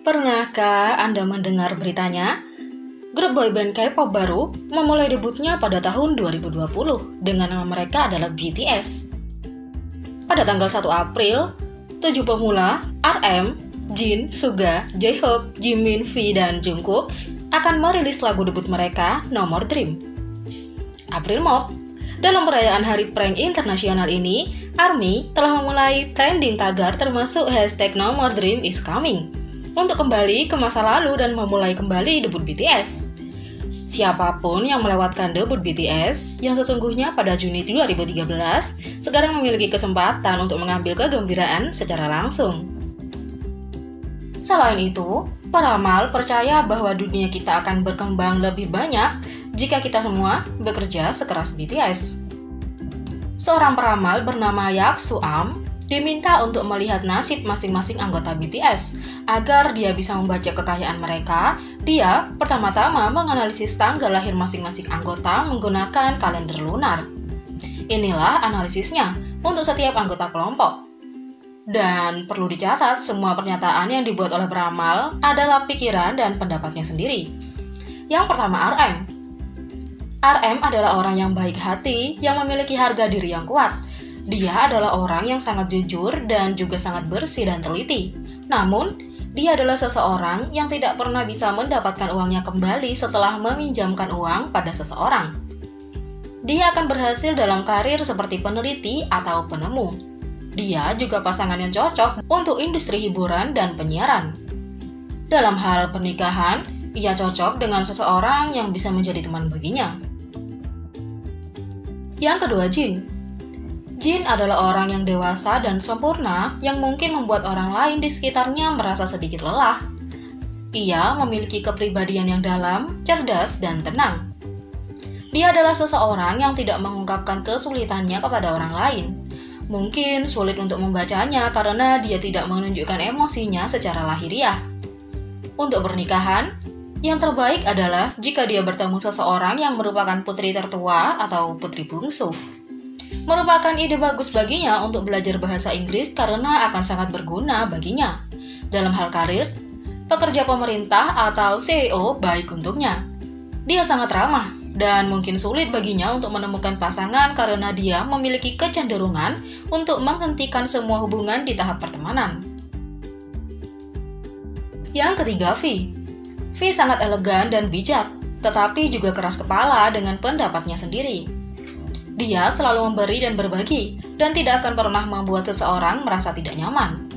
Pernahkah Anda mendengar beritanya? Grup boyband K-pop baru memulai debutnya pada tahun 2020 dengan nama mereka adalah BTS. Pada tanggal 1 April, 7 pemula RM, Jin, Suga, J-Hope, Jimin, V, dan Jungkook akan merilis lagu debut mereka, No More Dream. April Mop. Dalam perayaan Hari Prank Internasional ini, ARMY telah memulai trending tagar termasuk hashtag No More Dream is Coming untuk kembali ke masa lalu dan memulai kembali debut BTS. Siapapun yang melewatkan debut BTS yang sesungguhnya pada Juni 2013 sekarang memiliki kesempatan untuk mengambil kegembiraan secara langsung. Selain itu, peramal percaya bahwa dunia kita akan berkembang lebih banyak jika kita semua bekerja sekeras BTS. Seorang peramal bernama Yak Suam diminta untuk melihat nasib masing-masing anggota BTS. Agar dia bisa membaca kekayaan mereka, dia pertama-tama menganalisis tanggal lahir masing-masing anggota menggunakan kalender lunar. Inilah analisisnya untuk setiap anggota kelompok. Dan perlu dicatat, semua pernyataan yang dibuat oleh peramal adalah pikiran dan pendapatnya sendiri. Yang pertama, RM. RM adalah orang yang baik hati, yang memiliki harga diri yang kuat. Dia adalah orang yang sangat jujur dan juga sangat bersih dan teliti. Namun, dia adalah seseorang yang tidak pernah bisa mendapatkan uangnya kembali setelah meminjamkan uang pada seseorang. Dia akan berhasil dalam karir seperti peneliti atau penemu. Dia juga pasangan yang cocok untuk industri hiburan dan penyiaran. Dalam hal pernikahan, ia cocok dengan seseorang yang bisa menjadi teman baginya. Yang kedua, Jin. Jin adalah orang yang dewasa dan sempurna yang mungkin membuat orang lain di sekitarnya merasa sedikit lelah. Ia memiliki kepribadian yang dalam, cerdas, dan tenang. Dia adalah seseorang yang tidak mengungkapkan kesulitannya kepada orang lain. Mungkin sulit untuk membacanya karena dia tidak menunjukkan emosinya secara lahiriah. Untuk pernikahan, yang terbaik adalah jika dia bertemu seseorang yang merupakan putri tertua atau putri bungsu. Merupakan ide bagus baginya untuk belajar bahasa Inggris karena akan sangat berguna baginya. Dalam hal karir, pekerja pemerintah atau CEO baik untuknya. Dia sangat ramah dan mungkin sulit baginya untuk menemukan pasangan karena dia memiliki kecenderungan untuk menghentikan semua hubungan di tahap pertemanan. Yang ketiga, V. V sangat elegan dan bijak, tetapi juga keras kepala dengan pendapatnya sendiri. Dia selalu memberi dan berbagi, dan tidak akan pernah membuat seseorang merasa tidak nyaman.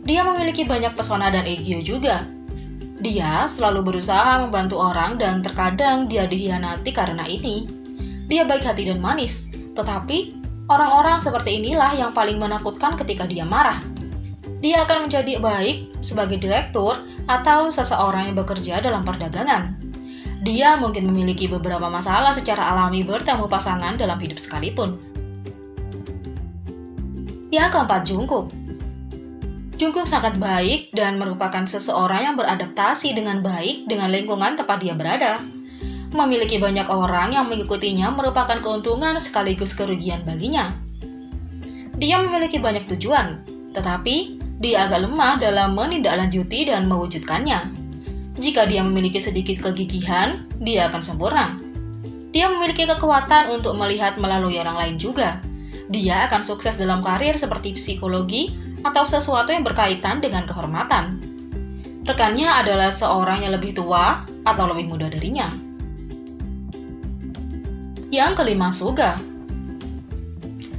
Dia memiliki banyak pesona dan ego juga. Dia selalu berusaha membantu orang dan terkadang dia dikhianati karena ini. Dia baik hati dan manis, tetapi orang-orang seperti inilah yang paling menakutkan ketika dia marah. Dia akan menjadi baik sebagai direktur atau seseorang yang bekerja dalam perdagangan. Dia mungkin memiliki beberapa masalah secara alami bertemu pasangan dalam hidup sekalipun. Yang keempat, Jungkook. Jungkook sangat baik dan merupakan seseorang yang beradaptasi dengan baik dengan lingkungan tempat dia berada. Memiliki banyak orang yang mengikutinya merupakan keuntungan sekaligus kerugian baginya. Dia memiliki banyak tujuan, tetapi dia agak lemah dalam menindaklanjuti dan mewujudkannya. Jika dia memiliki sedikit kegigihan, dia akan sempurna. Dia memiliki kekuatan untuk melihat melalui orang lain juga. Dia akan sukses dalam karir seperti psikologi atau sesuatu yang berkaitan dengan kehormatan. Rekannya adalah seorang yang lebih tua atau lebih muda darinya. Yang kelima, Suga.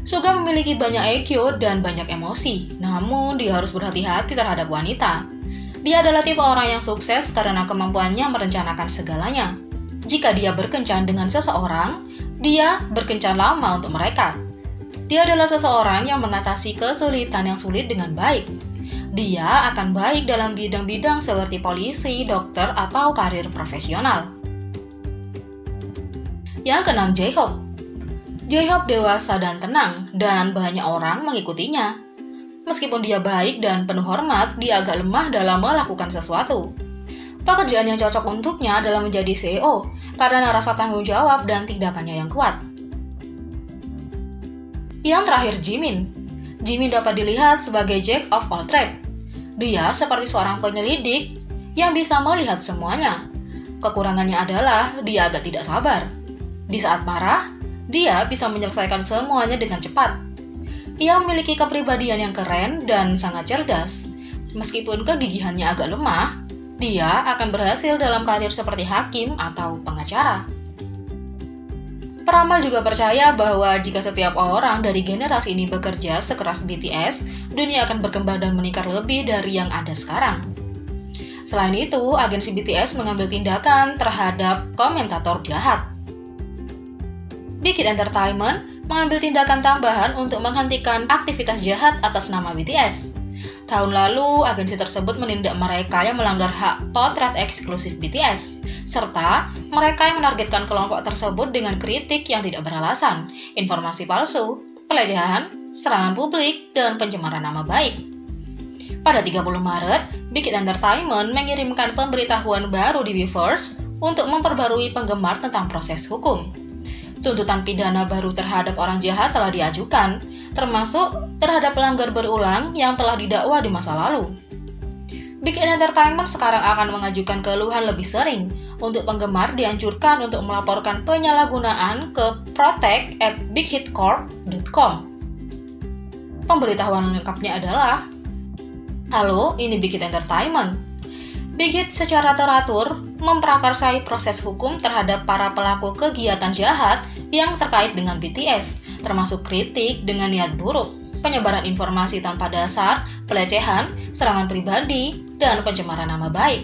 Suga memiliki banyak ego dan banyak emosi, namun dia harus berhati-hati terhadap wanita. Dia adalah tipe orang yang sukses karena kemampuannya merencanakan segalanya. Jika dia berkencan dengan seseorang, dia berkencan lama untuk mereka. Dia adalah seseorang yang mengatasi kesulitan yang sulit dengan baik. Dia akan baik dalam bidang-bidang seperti polisi, dokter, atau karir profesional. Yang keenam, J-Hope. J-Hope dewasa dan tenang, dan banyak orang mengikutinya. Meskipun dia baik dan penuh hormat, dia agak lemah dalam melakukan sesuatu. Pekerjaan yang cocok untuknya adalah menjadi CEO, karena rasa tanggung jawab dan tindakannya yang kuat. Yang terakhir, Jimin. Jimin dapat dilihat sebagai Jack of all trades. Dia seperti seorang penyelidik yang bisa melihat semuanya. Kekurangannya adalah dia agak tidak sabar. Di saat marah, dia bisa menyelesaikan semuanya dengan cepat. Ia memiliki kepribadian yang keren dan sangat cerdas. Meskipun kegigihannya agak lemah, dia akan berhasil dalam karir seperti hakim atau pengacara. Peramal juga percaya bahwa jika setiap orang dari generasi ini bekerja sekeras BTS, dunia akan berkembang dan meningkat lebih dari yang ada sekarang. Selain itu, agensi BTS mengambil tindakan terhadap komentator jahat. Big Hit Entertainment mengambil tindakan tambahan untuk menghentikan aktivitas jahat atas nama BTS. Tahun lalu, agensi tersebut menindak mereka yang melanggar hak potret eksklusif BTS, serta mereka yang menargetkan kelompok tersebut dengan kritik yang tidak beralasan, informasi palsu, pelecehan, serangan publik, dan pencemaran nama baik. Pada 30 Maret, Big Hit Entertainment mengirimkan pemberitahuan baru di Weverse untuk memperbarui penggemar tentang proses hukum. Tuntutan pidana baru terhadap orang jahat telah diajukan, termasuk terhadap pelanggar berulang yang telah didakwa di masa lalu. Big Hit Entertainment sekarang akan mengajukan keluhan lebih sering untuk penggemar dianjurkan untuk melaporkan penyalahgunaan ke protect@bighitcorp.com. Pemberitahuan lengkapnya adalah, halo, ini Big Hit Entertainment. Big Hit secara teratur memprakarsai proses hukum terhadap para pelaku kegiatan jahat yang terkait dengan BTS, termasuk kritik dengan niat buruk, penyebaran informasi tanpa dasar, pelecehan, serangan pribadi, dan pencemaran nama baik.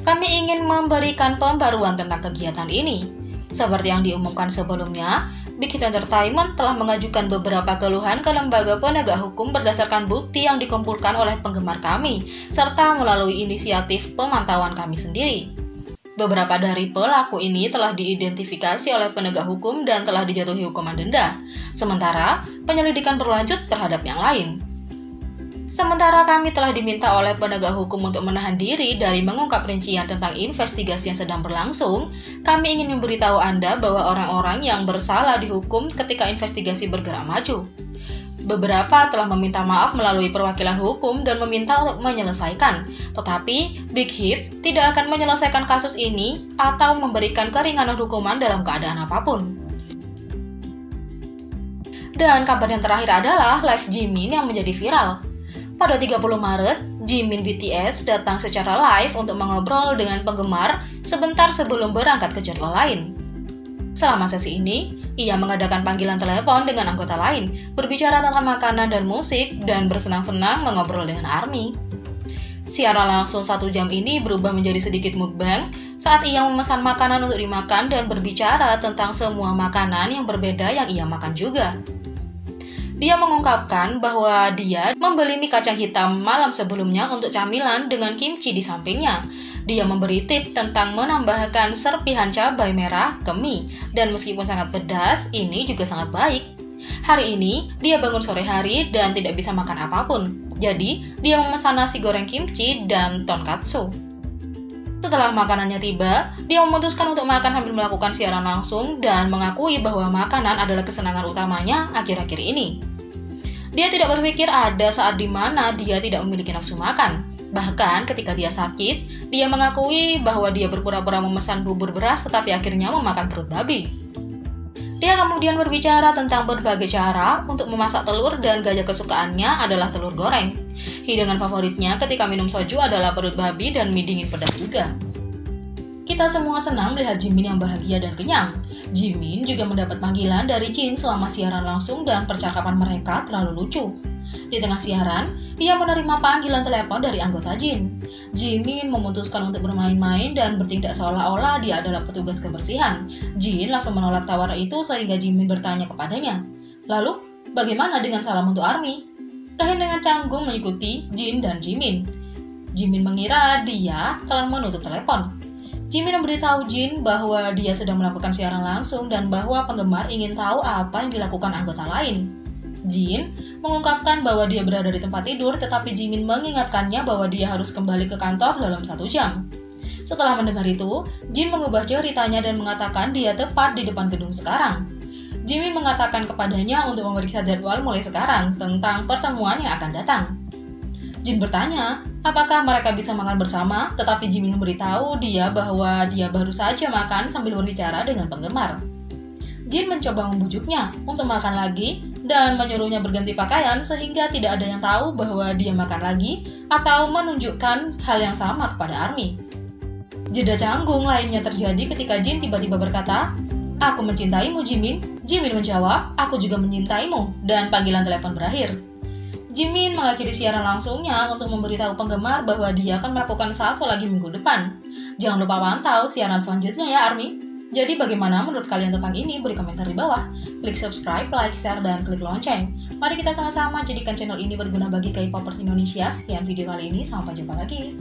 Kami ingin memberikan pembaruan tentang kegiatan ini. Seperti yang diumumkan sebelumnya, Big Hit Entertainment telah mengajukan beberapa keluhan ke lembaga penegak hukum berdasarkan bukti yang dikumpulkan oleh penggemar kami, serta melalui inisiatif pemantauan kami sendiri. Beberapa dari pelaku ini telah diidentifikasi oleh penegak hukum dan telah dijatuhi hukuman denda, sementara penyelidikan berlanjut terhadap yang lain. Sementara kami telah diminta oleh penegak hukum untuk menahan diri dari mengungkap rincian tentang investigasi yang sedang berlangsung, kami ingin memberitahu Anda bahwa orang-orang yang bersalah dihukum ketika investigasi bergerak maju. Beberapa telah meminta maaf melalui perwakilan hukum dan meminta untuk menyelesaikan, tetapi Big Hit tidak akan menyelesaikan kasus ini atau memberikan keringanan hukuman dalam keadaan apapun. Dan kabar yang terakhir adalah live Jimin yang menjadi viral. Pada 30 Maret, Jimin BTS datang secara live untuk mengobrol dengan penggemar sebentar sebelum berangkat ke jadwal lain. Selama sesi ini, ia mengadakan panggilan telepon dengan anggota lain, berbicara tentang makanan dan musik, dan bersenang-senang mengobrol dengan ARMY. Siaran langsung 1 jam ini berubah menjadi sedikit mukbang saat ia memesan makanan untuk dimakan dan berbicara tentang semua makanan yang berbeda yang ia makan juga. Dia mengungkapkan bahwa dia membeli mie kacang hitam malam sebelumnya untuk camilan dengan kimchi di sampingnya. Dia memberi tip tentang menambahkan serpihan cabai merah ke mie, dan meskipun sangat pedas, ini juga sangat baik. Hari ini, dia bangun sore hari dan tidak bisa makan apapun. Jadi, dia memesan nasi goreng kimchi dan tonkatsu. Setelah makanannya tiba, dia memutuskan untuk makan sambil melakukan siaran langsung dan mengakui bahwa makanan adalah kesenangan utamanya akhir-akhir ini. Dia tidak berpikir ada saat di mana dia tidak memiliki nafsu makan. Bahkan ketika dia sakit, dia mengakui bahwa dia berpura-pura memesan bubur beras tetapi akhirnya memakan perut babi. Dia kemudian berbicara tentang berbagai cara untuk memasak telur dan gaya kesukaannya adalah telur goreng. Hidangan favoritnya ketika minum soju adalah perut babi dan mie dingin pedas juga. Kita semua senang melihat Jimin yang bahagia dan kenyang. Jimin juga mendapat panggilan dari Jin selama siaran langsung dan percakapan mereka terlalu lucu. Di tengah siaran, dia menerima panggilan telepon dari anggota Jin. Jimin memutuskan untuk bermain-main dan bertindak seolah-olah dia adalah petugas kebersihan. Jin langsung menolak tawaran itu sehingga Jimin bertanya kepadanya, "Lalu, bagaimana dengan salam untuk ARMY?" Tahin dengan canggung mengikuti Jin dan Jimin. Jimin mengira dia telah menutup telepon. Jimin memberitahu Jin bahwa dia sedang melakukan siaran langsung dan bahwa penggemar ingin tahu apa yang dilakukan anggota lain. Jin mengungkapkan bahwa dia berada di tempat tidur, tetapi Jimin mengingatkannya bahwa dia harus kembali ke kantor dalam 1 jam. Setelah mendengar itu, Jin mengubah ceritanya dan mengatakan dia tepat di depan gedung sekarang. Jimin mengatakan kepadanya untuk memeriksa jadwal mulai sekarang tentang pertemuan yang akan datang. Jin bertanya, apakah mereka bisa makan bersama, tetapi Jimin memberitahu dia bahwa dia baru saja makan sambil berbicara dengan penggemar. Jin mencoba membujuknya untuk makan lagi dan menyuruhnya berganti pakaian sehingga tidak ada yang tahu bahwa dia makan lagi atau menunjukkan hal yang sama kepada ARMY. Jeda canggung lainnya terjadi ketika Jin tiba-tiba berkata, "Aku mencintaimu, Jimin." Jimin menjawab, "Aku juga mencintaimu," dan panggilan telepon berakhir. Jimin mengakhiri siaran langsungnya untuk memberitahu penggemar bahwa dia akan melakukan satu lagi minggu depan. Jangan lupa pantau siaran selanjutnya ya ARMY. Jadi bagaimana menurut kalian tentang ini? Beri komentar di bawah. Klik subscribe, like, share, dan klik lonceng. Mari kita sama-sama jadikan channel ini berguna bagi K-popers Indonesia. Sekian video kali ini, sampai jumpa lagi.